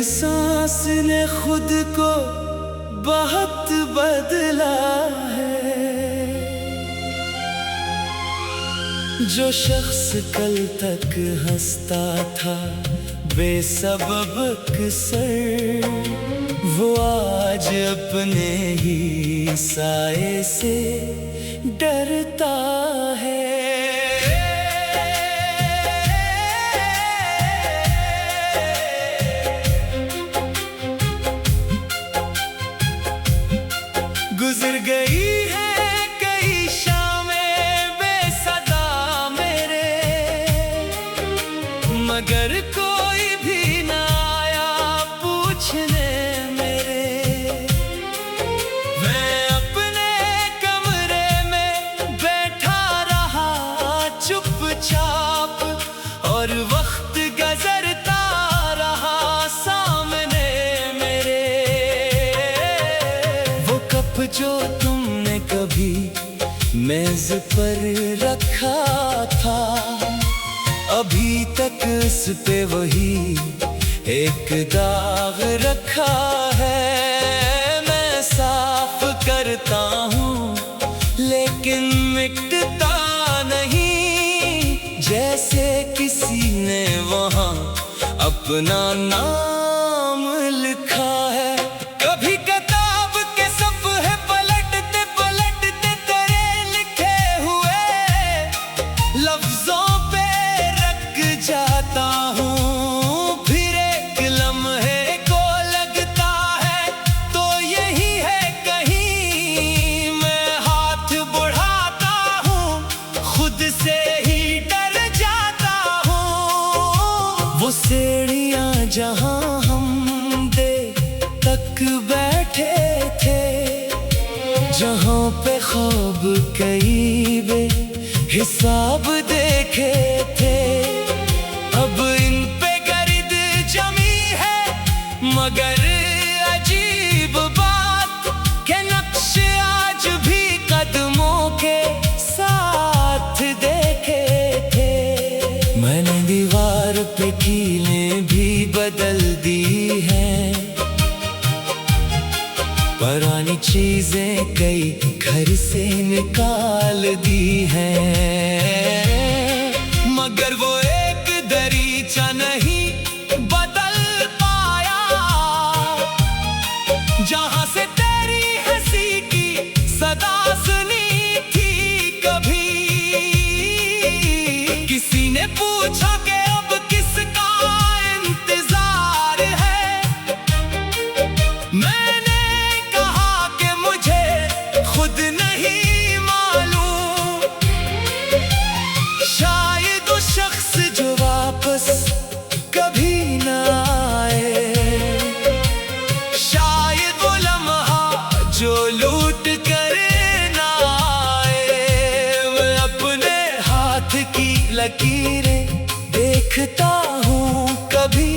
सांस ने खुद को बहुत बदला है। जो शख्स कल तक हंसता था बेसबब अक्सर, वो आज अपने ही साए से डरता है। गुजर गई है कई शामें बेसदा मेरे, मगर कोई भी ना आया पूछने मेरे। मैं अपने कमरे में बैठा रहा चुपचाप, और वक्त गुजरता रहा सामने मेरे। वो कप जो तुमने कभी मेज पर रखा था, अभी तक उस पे वही एक दाग रखा है। मैं साफ करता हूँ लेकिन मिटता नहीं, जैसे किसी ने वहाँ अपना नाम लिखा है। कभी किताब के सफ़े पलटते पलटते तेरे लिखे हुए लफ्जों पे रख जाता हूँ। फिर एक लम्हे को लगता है तो यही है कहीं, मैं हाथ बढ़ाता हूँ खुद से ही डर जाता हूँ। वो सीढ़ियाँ जहाँ हम दे तक बैठे थे, जहाँ पे ख्वाब कई बे हिसाब देखे थे, अब इन पे गर्द जमी है। मगर अजीब बात के नक्श आज भी कदमों के साथ देखे थे। मैंने दीवार पे कीलें भी बदल दी हैं, पुरानी चीजें कई घर से निकाल दी हैं। मगर वो एक दरीचा नहीं बदल पाया, जहां से तेरी हंसी की सदा सुनी थी कभी। किसी ने पूछा कि अब किसका इंतजार है, मैंने कहा कि मुझे खुद नहीं मालूम। शायद वो शख्स जो वापस कभी न आए, शायद वो लम्हा जो लूट कर न आए। मैं अपने हाथ की लकीरें देखता हूँ कभी,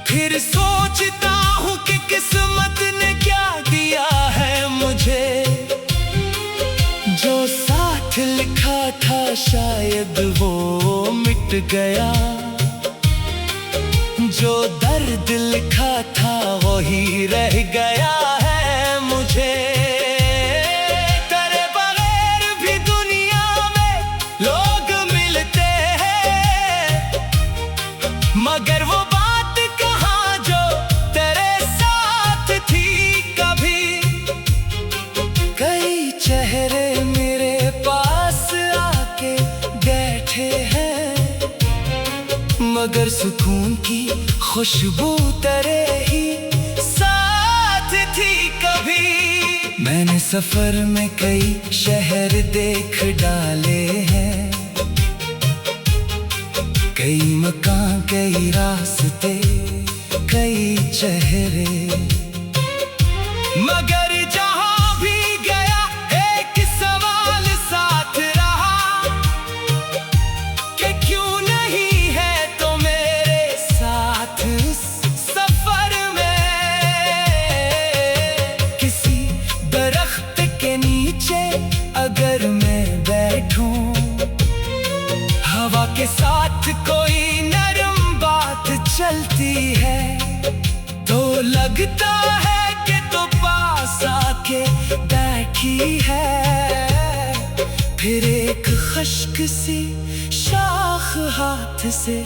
फिर सोचता हूँ कि किस्मत ने क्या दिया है मुझे। जो साथ लिखा था शायद वो मिट गया, जो दर्द लिखा था वही रह गया है मुझे। तेरे बगैर भी दुनिया में लोग मिलते हैं, मगर वो बात कहाँ जो तेरे साथ थी कभी। कई चेहरे मेरे पास आके बैठे हैं, मगर सुकून की खुशबू तेरे ही साथ थी कभी। मैंने सफर में कई शहर देख डाले हैं, कई मकान कई रास्ते कई चेहरे, मगर जहां भी गया एक सवाल साथ रहा कि क्यों नहीं है तो मेरे साथ सफर में। किसी दरख्त के नीचे अगर मैं बैठूं, हवा के साथ कोई नरम बात चलती लगता है कि तो पास आके बैठी है, फिर एक खश्क सी शाख हाथ से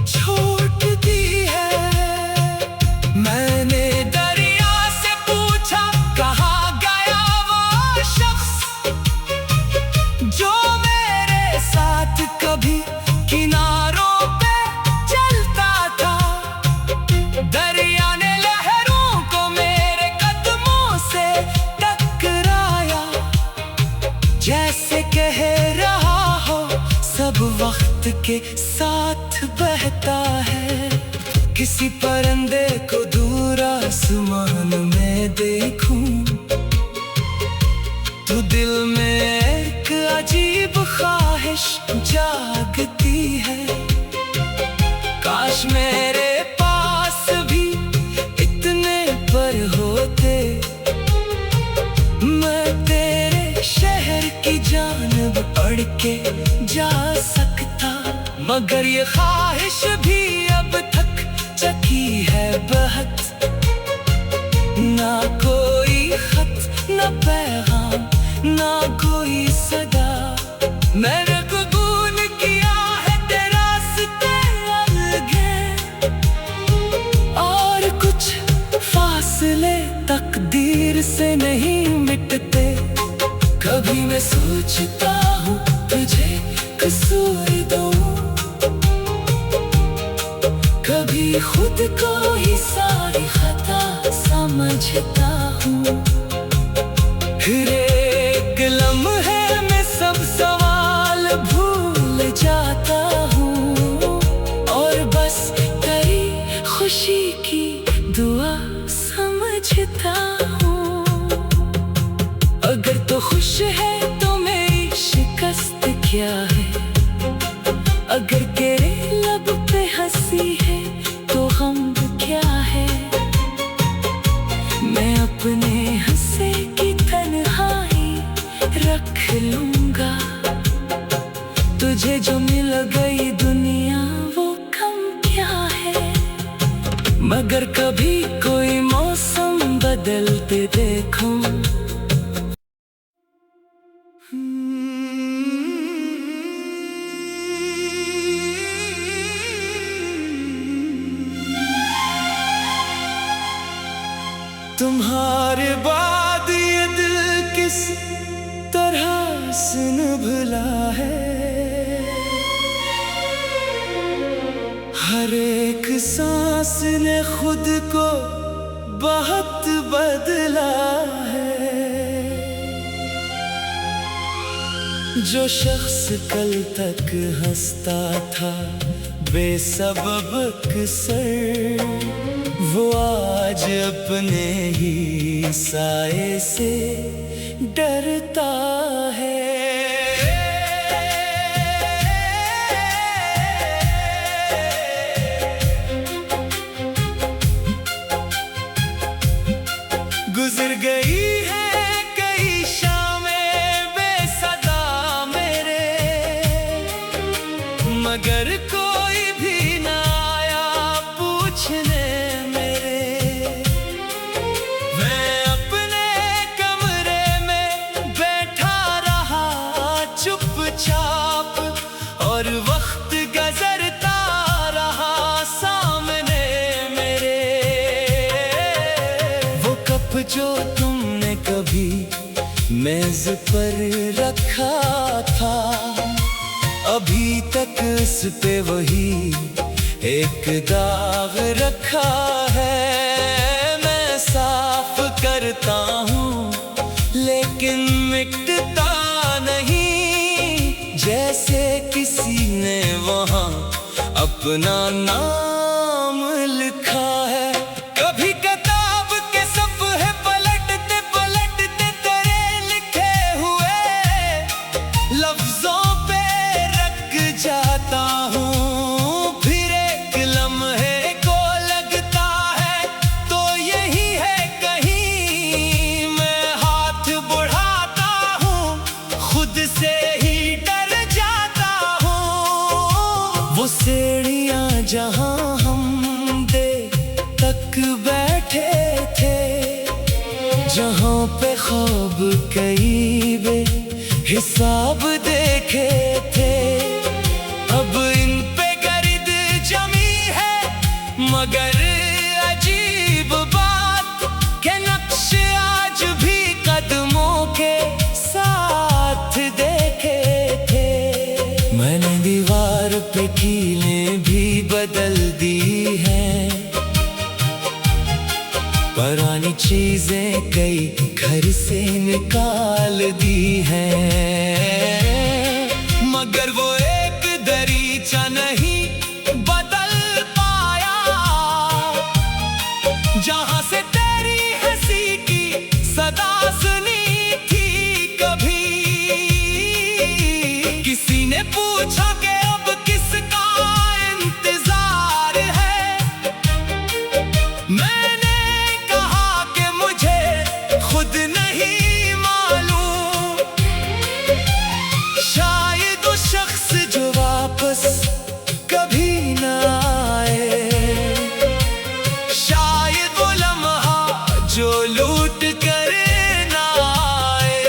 छूटती है। मैंने दरिया से पूछा कहाँ गया वो शख्स जो मेरे साथ कभी किनारों पे चलता था। दरिया ने लहरों को मेरे कदमों से टकराया, जैसे कह रहा हो सब वक्त के साथ बहता है। किसी परिंदे को दूर आसमान में देखूं तो दिल में एक अजीब ख्वाहिश जागती है। काश मेरे पास भी इतने पर होते, मैं तेरे शहर की जानब बढ़ के जा सकता। मगर ये ख्वाहिश भी अब थक चकी है बहुत, ना कोई खत ना पैगाम ना कोई सदा। मैंने कबूल किया है तेरे रास्ते अलग हैं, और कुछ फासले तकदीर से नहीं मिटते। कभी मैं सोचता हूँ तुझे कसूर दूँ, कभी खुद को ही सारी खता समझता हूँ। फिर एक लम्हे में सब सवाल भूल जाता हूँ, और बस तेरी खुशी की दुआ समझता हूँ। अगर तो खुश है तो मेरी शिकस्त क्या है, अगर तेरे लब पे हंसी है तो गम क्या है। मैं अपने हंसे की तन्हाई रख लूंगा, तुझे जो मिल गई दुनिया वो कम क्या है। मगर कभी कोई मौसम बदलते देखूं, तुम्हारे बाद ये दिल किस तरह से निभला है। हर एक सांस ने खुद को बहुत बदला है। जो शख्स कल तक हंसता था बेसबब अक्सर, वो आज अपने ही साए से डरता है। गुजर गई है कई शामें बेसदा मेरे, मगर कोई भी ना आया पूछने। और वक्त गुजरता रहा सामने मेरे, वो कप जो तुमने कभी मेज पर रखा था, अभी तक उस पे वही एक दाग रखा है। मैं साफ करता हूँ लेकिन मिटता नहीं, जैसे किसी ने वहाँ अपना नाम लिखा है। कभी किताब के सफ़े पलटते पलटते तेरे लिखे हुए लफ्जों पे रख जाता हूँ। फिर एक लम्हे को लगता है तो यही है कहीं, मैं हाथ बढ़ाता हूँ खुद से ही डर जाता हूँ। वो सीढ़ियाँ जहाँ कई बे हिसाब देखे थे, अब इन पे गर्द जमी है। मगर अजीब बात के नक्श आज भी कदमों के साथ देखे थे। मैंने दीवार पे कीलें भी बदल दी हैं, पुरानी चीजें कई घर से निकाल दी हैं। मगर वो एक दरीचा नहीं बदल पाया, जहां से तेरी हंसी की सदा सुनी थी कभी। किसी ने पूछा कि अब किसका इंतजार है, मैंने खुद नहीं मालूम। शायद वो शख्स जो वापस कभी न आए, शायद वो लम्हा जो लूट कर न आए।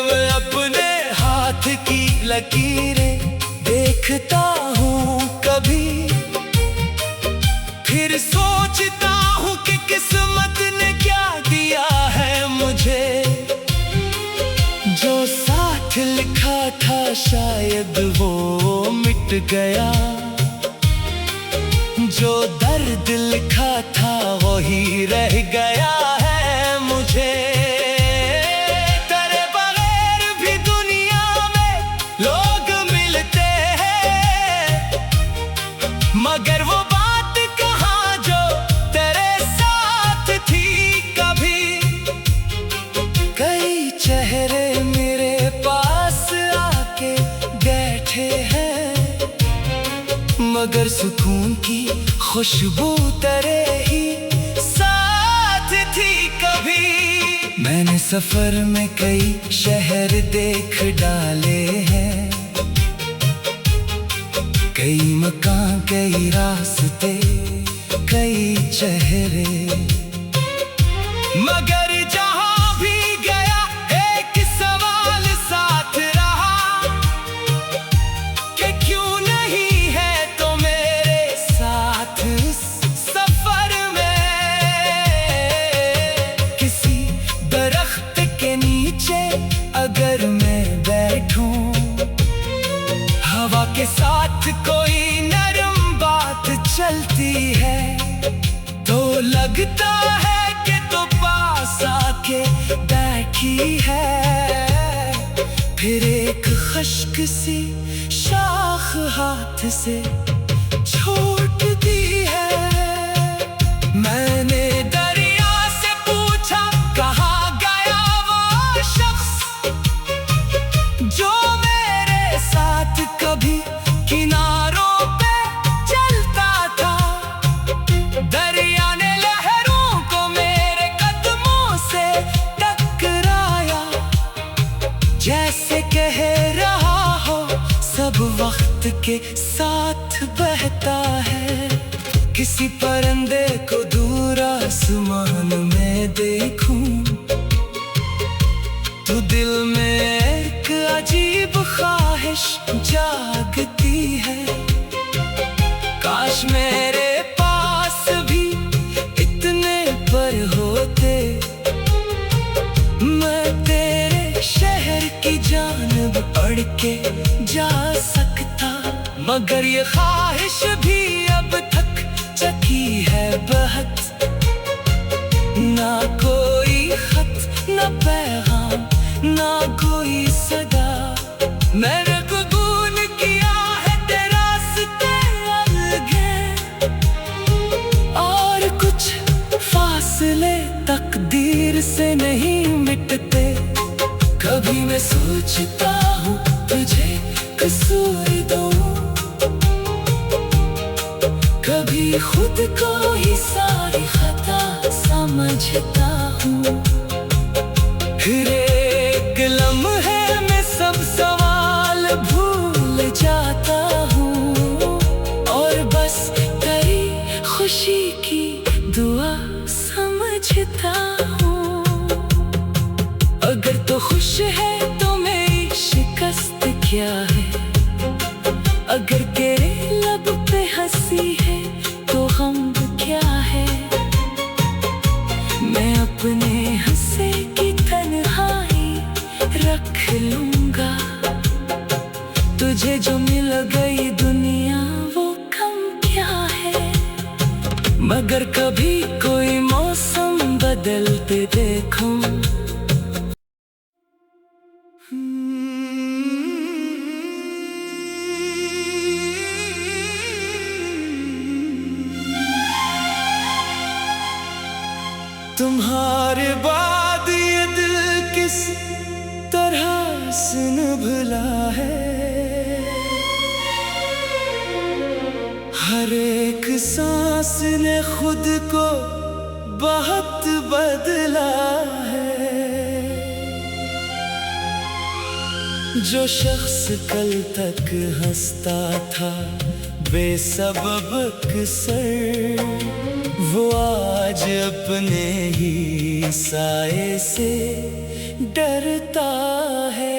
मैं अपने हाथ की लकीरें देखता हूँ कभी, फिर सोचता हूँ कि किस्मत ने क्या दिया है मुझे। जो साथ लिखा था शायद वो मिट गया, जो दर्द लिखा था वही रह गया है मुझे। तेरे बगैर भी दुनिया में लोग मिलते हैं, मगर वो बात कहाँ जो तेरे साथ थी कभी। कई चेहरे मेरे पास आके बैठे हैं, मगर सुकून की खुशबू तेरे ही साथ थी कभी। मैंने सफर में कई शहर देख डाले हैं, कई मकान कई रास्ते कई चेहरे। मगर जहां भी गया एक सवाल साथ रहा, कि क्यों नहीं है तो मेरे साथ इस सफर में। किसी दरख्त के नीचे अगर मैं बैठूं, हवा के साथ कोई नरम बात चलती है, तो लगता है कि तो पास आके बैठी है। फिर एक खुश्क सी शाख हाथ से छूट दी है। मैंने दरिया से पूछा कहाँ गया वो शख्स, जो मेरे साथ कभी किनारों पे चलता था। दरिया ने लहरों को मेरे कदमों से टकराया, जैसे कह रहा हो सब वक्त के साथ बहता है। किसी परिंदे को दूर आसमान में देखूं, तो दिल में एक अजीब ख्वाहिश जागती है। काश मेरे पास भी इतने पर होते, मैं तेरे शहर की जानब बढ़ के जा सकता। मगर ये ख्वाहिश भी अब तक चकी है बहुत, ना कोई खत ना पैगाम ना कोई सदा। मैंने कबूल किया है तेरा रास्ते अलग है, और कुछ फासले तकदीर से नहीं मिटते। कभी मैं सोचता हूँ तुझे कसूर दूँ, कभी खुद को ही सारी खता समझता हूँ। फिर एक लम्हे में सब सवाल भूल जाता हूँ, और बस तेरी खुशी की दुआ समझता हूँ। अगर कुछ है तो मेरी शिकस्त क्या है। अगर तेरे लब पे हंसी है तो गम क्या है। मैं अपने हंसे की तन्हाई रख लूंगा। तुझे जो मिल गई दुनिया वो कम क्या है। मगर कभी कोई मौसम बदलते देखूं। तुम्हारे बाद ये दिल किस तरह से निभला है। हर एक सांस ने खुद को बहुत बदला है। जो शख्स कल तक हंसता था बेसबब अक्सर, वो आज अपने ही साए से डरता है।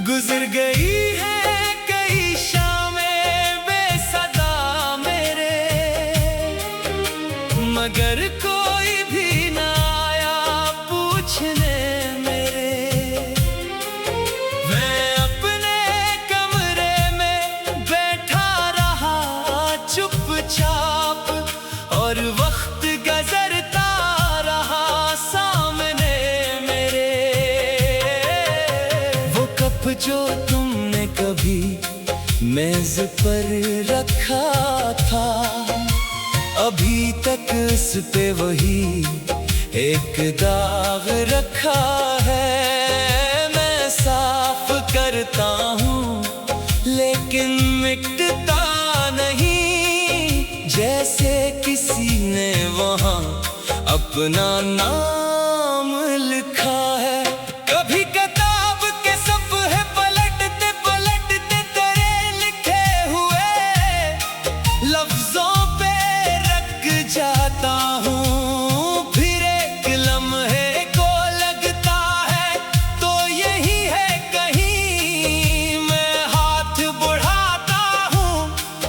गुजर गई है कई शामें बेसदा मेरे, मगर कोई भी ना आया पूछने। मैं अपने कमरे में बैठा रहा चुपचाप, और वक्त गुजरता रहा सामने मेरे। वो कप जो तुमने कभी मेज पर रखा था, अभी तक उस पे वही एक दाग रखा है। मैं साफ करता हूँ लेकिन मिटता नहीं, जैसे किसी ने वहाँ अपना नाम लिखा है। कभी किताब के सफ़े पलटते पलटते तेरे लिखे हुए लफ्जों पे रख जाता हूँ। फिर एक लम्हे को लगता है तो यही है कहीं, मैं हाथ बढ़ाता हूँ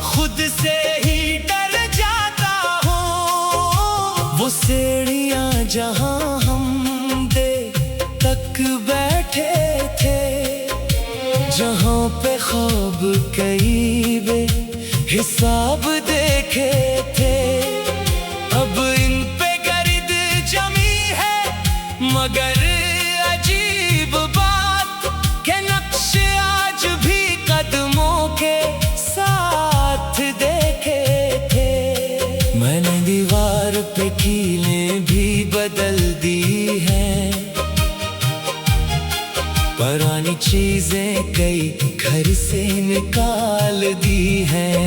खुद से ही डर जाता हूँ। वो सीढ़ियाँ जहाँ हम दे तक बैठे थे, जहाँ पे ख्वाब कई बे हिसाब देखे थे, अब इन पे गर्द जमी है। मगर अजीब बात के नक्श आज भी कदमों के साथ देखे थे। मैंने दीवार पे कीलें भी बदल दी हैं, पुरानी चीजें कई घर से निकाल दी हैं।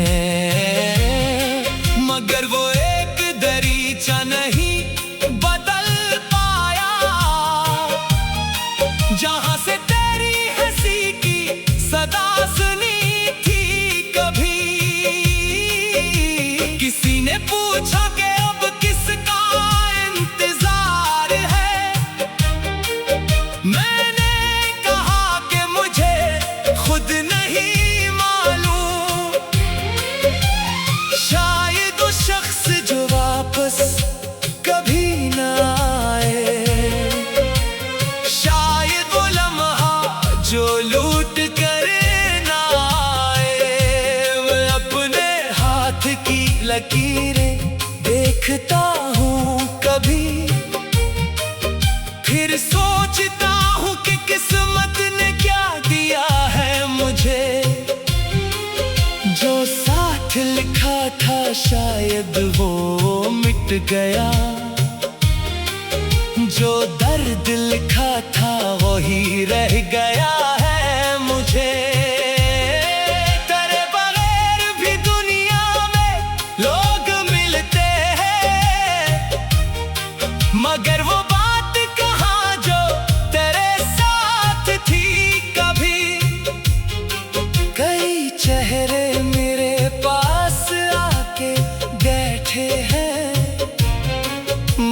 मगर वो एक दरीचा नहीं बदल पाया, जहां से तेरी हंसी की सदा सुनी थी कभी। किसी ने पूछा कि अब किसका इंतजार है, मैंने कहा कि मुझे खुद नहीं मालूम। शायद वो शख्स जो वापस कभी ना आए, शायद वो लम्हा जो लूट कर ना आए। मैं अपने हाथ की लकीरें देखता हूँ कभी, फिर सोचता हूँ कि किस्मत ने क्या दिया है मुझे। जो साथ लिखा था शायद वो मिट गया, जो दर्द लिखा था वही रह गया है मुझे। तेरे बगैर भी दुनिया में लोग मिलते हैं, मगर वो बात कहाँ जो तेरे साथ थी कभी। कई चेहरे में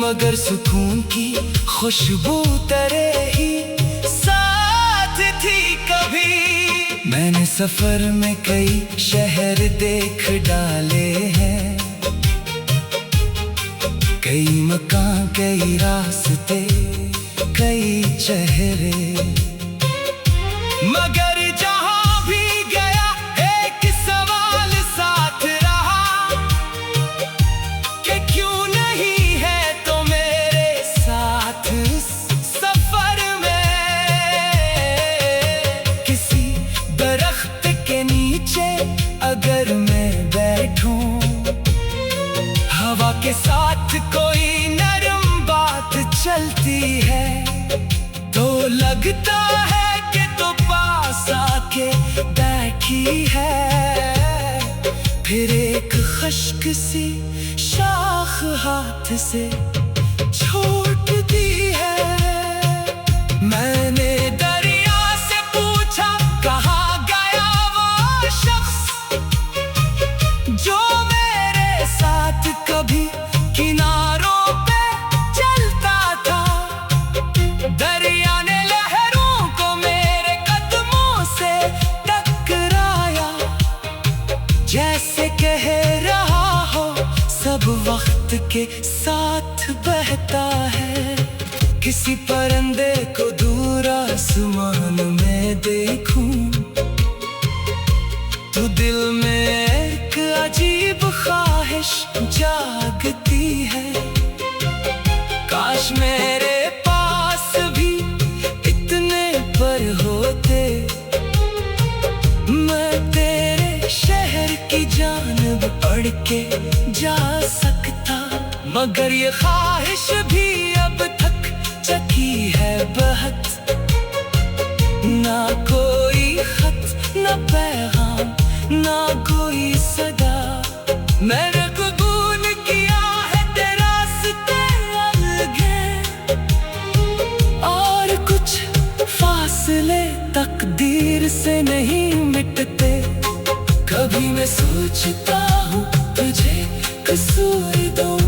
मगर सुकून की खुशबू तेरे ही साथ थी कभी। मैंने सफर में कई शहर देख डाले हैं, कई मकान, कई रास्ते, कई चेहरे, मगर जहां भी गया एक सवाल साथ रहा कि क्यों नहीं है तो मेरे साथ सफर में। किसी दरख्त के नीचे अगर मैं बैठूं, हवा के साथ कोई नरम बात चलती है, तो लगता है कि तो पास आके बैठी है। फिर एक खुश्क सी शाख हाथ से छूटती है। मैंने दरिया से पूछा कहाँ गया वो शख्स जो मेरे साथ कभी किनारों पे चलता था। दरिया ने लहरों को मेरे कदमों से टकराया, जैसे कह रहा हो सब वक्त के साथ बहता है। किसी परिंदे को दूर आसमान में देखूं तो दिल में एक अजीब ख्वाहिश जागती है। काश मेरे पास भी इतने पर होते, मैं तेरे शहर की जानब बढ़ के जा सकता। मगर ये ख्वाहिश भी अब तक चकी है बहुत, ना कोई खत, ना पैगाम, ना कोई सदा। मैंने कबूल किया है तेरा रास्ते अलग है, और कुछ फासले तकदीर से नहीं मिटते। कभी मैं सोचता हूँ तुझे कसूर दूँ,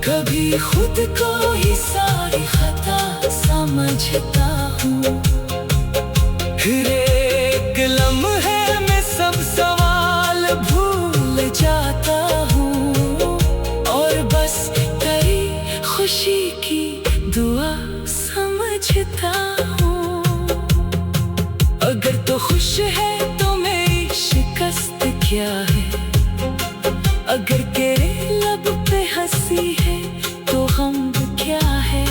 कभी खुद को ही सारी खता समझता हूँ। फिर एक लम्हे में सब सवाल भूल जाता हूँ, और बस तेरी खुशी की दुआ समझता हूँ। अगर तो खुश है तो मेरी शिकस्त क्या है, अगर तेरे लब पे हंसी है तो गम क्या है।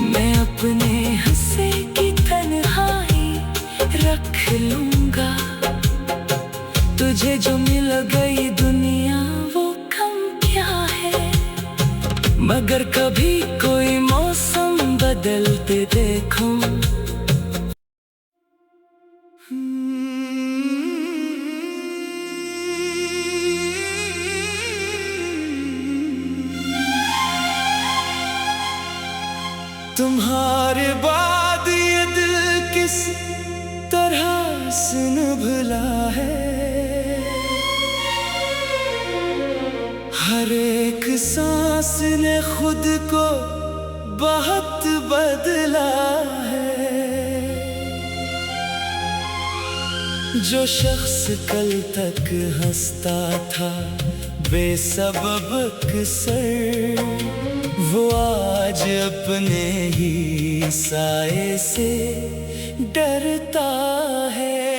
मैं अपने हंसे की तन्हाई रख लूंगा, तुझे जो मिल गई दुनिया वो कम क्या है। मगर कभी कोई मौसम बदलते देखूं, तुम्हारे बाद ये दिल किस तरह सुन भुला है। हर एक सांस ने खुद को बहुत बदला है। जो शख्स कल तक हंसता था बेसबब अक्सर, वो आज अपने ही साए से डरता है।